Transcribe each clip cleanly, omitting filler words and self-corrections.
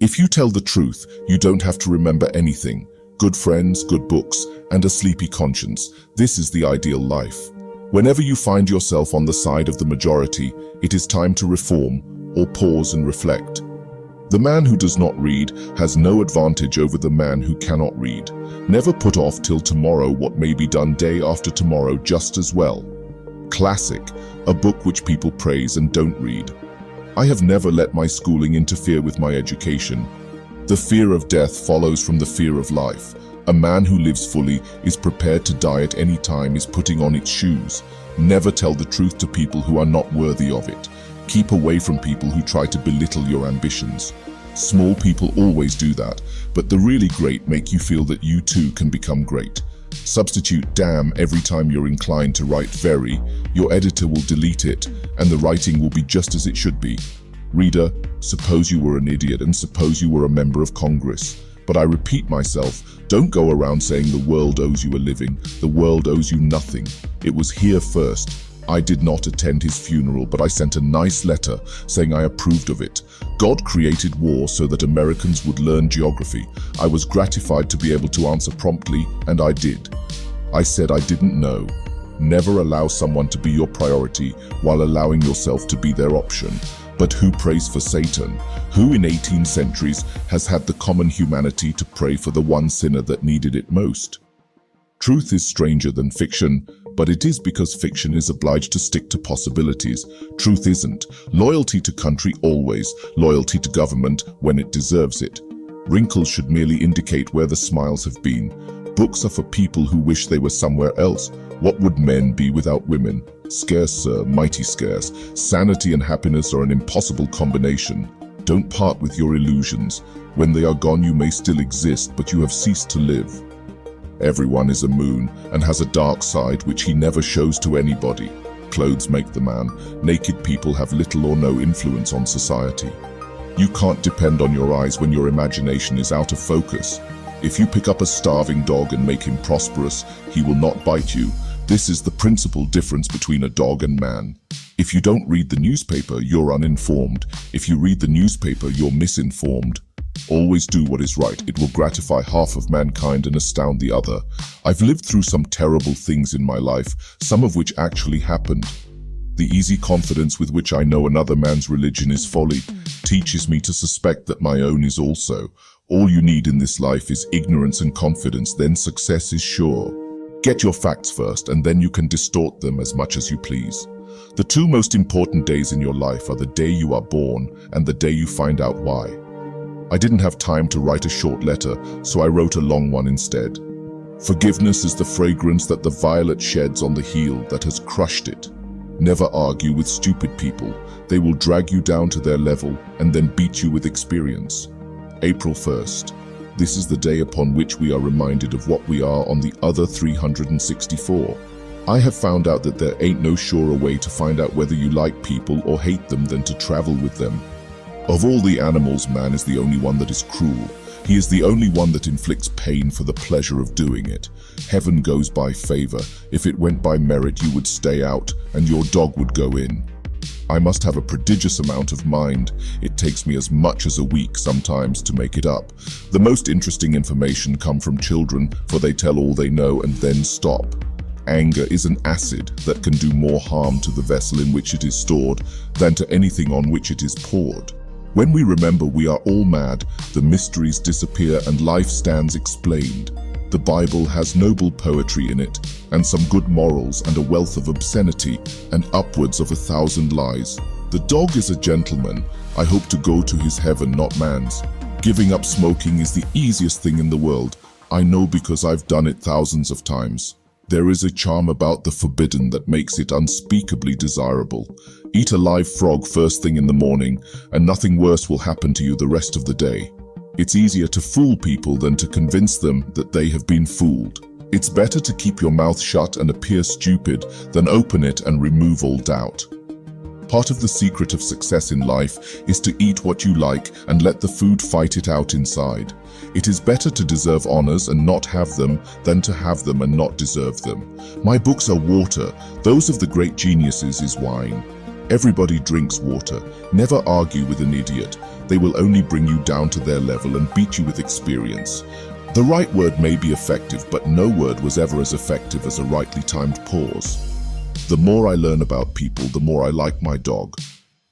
If you tell the truth, you don't have to remember anything. Good friends, good books, and a sleepy conscience. This is the ideal life. Whenever you find yourself on the side of the majority, it is time to reform or pause and reflect. The man who does not read has no advantage over the man who cannot read. Never put off till tomorrow what may be done day after tomorrow just as well. Classic, a book which people praise and don't read. I have never let my schooling interfere with my education. The fear of death follows from the fear of life. A man who lives fully is prepared to die at any time is putting on its shoes. Never tell the truth to people who are not worthy of it. Keep away from people who try to belittle your ambitions. Small people always do that, but the really great make you feel that you too can become great. Substitute damn every time you're inclined to write very. Your editor will delete it, and the writing will be just as it should be. Reader, suppose you were an idiot and suppose you were a member of Congress. But I repeat myself, don't go around saying the world owes you a living. The world owes you nothing. It was here first. I did not attend his funeral, but I sent a nice letter saying I approved of it. God created war so that Americans would learn geography. I was gratified to be able to answer promptly, and I did. I said I didn't know. Never allow someone to be your priority while allowing yourself to be their option. But who prays for Satan? Who in 18 centuries has had the common humanity to pray for the one sinner that needed it most? Truth is stranger than fiction, but it is because fiction is obliged to stick to possibilities. Truth isn't. Loyalty to country always, loyalty to government when it deserves it. Wrinkles should merely indicate where the smiles have been. Books are for people who wish they were somewhere else. What would men be without women? Scarce, sir, mighty scarce. Sanity and happiness are an impossible combination. Don't part with your illusions. When they are gone, you may still exist, but you have ceased to live. Everyone is a moon and has a dark side which he never shows to anybody. Clothes make the man. Naked people have little or no influence on society. You can't depend on your eyes when your imagination is out of focus. If you pick up a starving dog and make him prosperous, he will not bite you. This is the principal difference between a dog and man. If you don't read the newspaper, you're uninformed. If you read the newspaper, you're misinformed. Always do what is right. It will gratify half of mankind and astound the other. I've lived through some terrible things in my life, some of which actually happened. The easy confidence with which I know another man's religion is folly teaches me to suspect that my own is also. All you need in this life is ignorance and confidence, then success is sure. Get your facts first, and then you can distort them as much as you please. The two most important days in your life are the day you are born and the day you find out why. I didn't have time to write a short letter, so I wrote a long one instead. Forgiveness is the fragrance that the violet sheds on the heel that has crushed it. Never argue with stupid people. They will drag you down to their level and then beat you with experience. April 1st. This is the day upon which we are reminded of what we are on the other 364. I have found out that there ain't no surer way to find out whether you like people or hate them than to travel with them. Of all the animals, man is the only one that is cruel. He is the only one that inflicts pain for the pleasure of doing it. Heaven goes by favor. If it went by merit, you would stay out and your dog would go in. I must have a prodigious amount of mind. It takes me as much as a week sometimes to make it up. The most interesting information come from children, for they tell all they know and then stop. Anger is an acid that can do more harm to the vessel in which it is stored than to anything on which it is poured. When we remember we are all mad, the mysteries disappear and life stands explained. The Bible has noble poetry in it, and some good morals and a wealth of obscenity, and upwards of 1,000 lies. The dog is a gentleman. I hope to go to his heaven, not man's. Giving up smoking is the easiest thing in the world. I know because I've done it thousands of times. There is a charm about the forbidden that makes it unspeakably desirable. Eat a live frog first thing in the morning, and nothing worse will happen to you the rest of the day. It's easier to fool people than to convince them that they have been fooled. It's better to keep your mouth shut and appear stupid than open it and remove all doubt. Part of the secret of success in life is to eat what you like and let the food fight it out inside. It is better to deserve honors and not have them than to have them and not deserve them. My books are water. Those of the great geniuses is wine. Everybody drinks water. Never argue with an idiot. They will only bring you down to their level and beat you with experience. The right word may be effective, but no word was ever as effective as a rightly timed pause. The more I learn about people, the more I like my dog.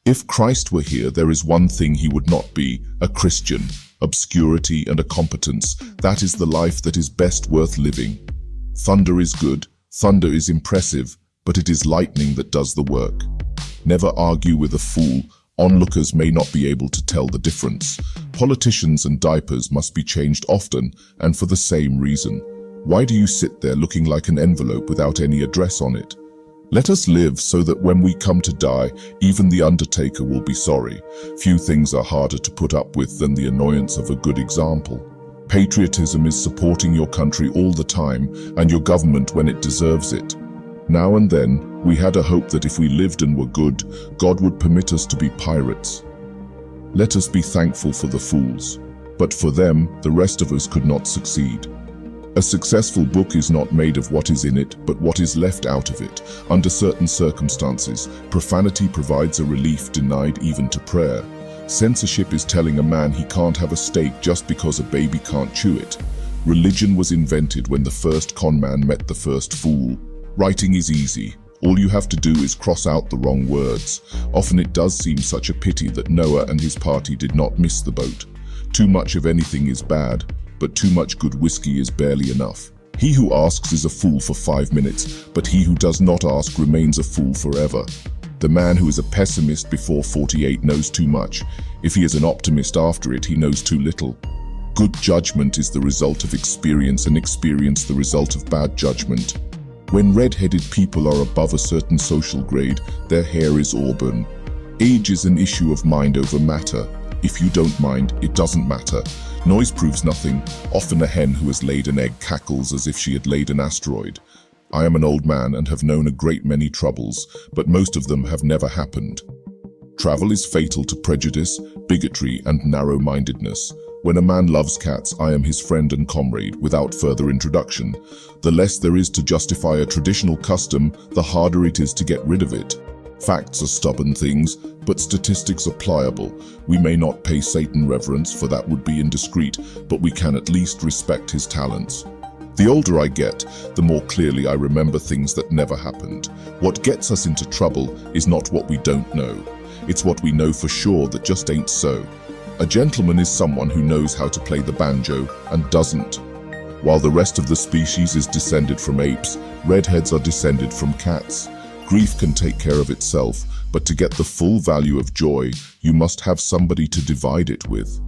If Christ were here, there is one thing he would not be: a Christian. Obscurity and a competence. That is the life that is best worth living. Thunder is good, thunder is impressive, but it is lightning that does the work. Never argue with a fool. Onlookers may not be able to tell the difference. Politicians and diapers must be changed often, and for the same reason. Why do you sit there looking like an envelope without any address on it? Let us live so that when we come to die, even the undertaker will be sorry. Few things are harder to put up with than the annoyance of a good example. Patriotism is supporting your country all the time, and your government when it deserves it. Now and then, we had a hope that if we lived and were good, God would permit us to be pirates. Let us be thankful for the fools. But for them, the rest of us could not succeed. A successful book is not made of what is in it, but what is left out of it. Under certain circumstances, profanity provides a relief denied even to prayer. Censorship is telling a man he can't have a steak just because a baby can't chew it. Religion was invented when the first con man met the first fool. Writing is easy. All you have to do is cross out the wrong words. Often it does seem such a pity that Noah and his party did not miss the boat. Too much of anything is bad, but too much good whiskey is barely enough. He who asks is a fool for 5 minutes, but he who does not ask remains a fool forever. The man who is a pessimist before 48 knows too much. If he is an optimist after it, he knows too little. Good judgment is the result of experience, and experience the result of bad judgment. When red-headed people are above a certain social grade, their hair is auburn. Age is an issue of mind over matter. If you don't mind, it doesn't matter. Noise proves nothing. Often a hen who has laid an egg cackles as if she had laid an asteroid. I am an old man and have known a great many troubles, but most of them have never happened. Travel is fatal to prejudice, bigotry, and narrow-mindedness. When a man loves cats, I am his friend and comrade, without further introduction. The less there is to justify a traditional custom, the harder it is to get rid of it. Facts are stubborn things, but statistics are pliable. We may not pay Satan reverence, for that would be indiscreet, but we can at least respect his talents. The older I get, the more clearly I remember things that never happened. What gets us into trouble is not what we don't know. It's what we know for sure that just ain't so. A gentleman is someone who knows how to play the banjo and doesn't. While the rest of the species is descended from apes, redheads are descended from cats. Grief can take care of itself, but to get the full value of joy, you must have somebody to divide it with.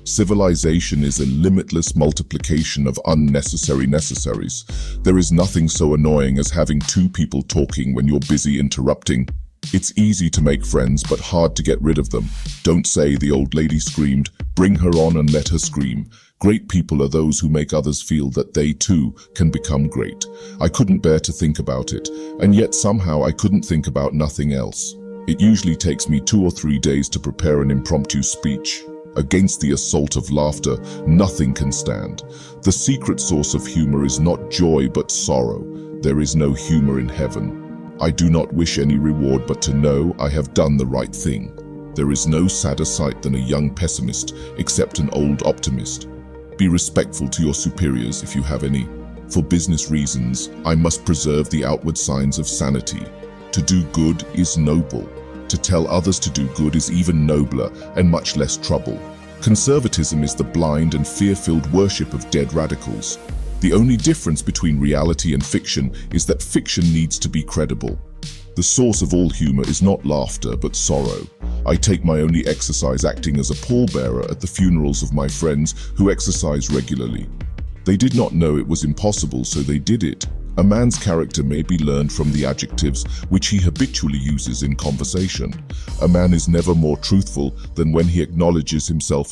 Civilization is a limitless multiplication of unnecessary necessaries. There is nothing so annoying as having two people talking when you're busy interrupting. It's easy to make friends, but hard to get rid of them. Don't say, the old lady screamed. Bring her on and let her scream. Great people are those who make others feel that they too can become great. I couldn't bear to think about it, and yet somehow I couldn't think about nothing else. It usually takes me 2 or 3 days to prepare an impromptu speech. Against the assault of laughter, nothing can stand. The secret source of humor is not joy but sorrow. There is no humor in heaven. I do not wish any reward but to know I have done the right thing. There is no sadder sight than a young pessimist, except an old optimist. Be respectful to your superiors if you have any. For business reasons, I must preserve the outward signs of sanity. To do good is noble. To tell others to do good is even nobler and much less trouble. Conservatism is the blind and fear-filled worship of dead radicals. The only difference between reality and fiction is that fiction needs to be credible. The source of all humor is not laughter, but sorrow. I take my only exercise acting as a pallbearer at the funerals of my friends who exercise regularly. They did not know it was impossible, so they did it. A man's character may be learned from the adjectives which he habitually uses in conversation. A man is never more truthful than when he acknowledges himself as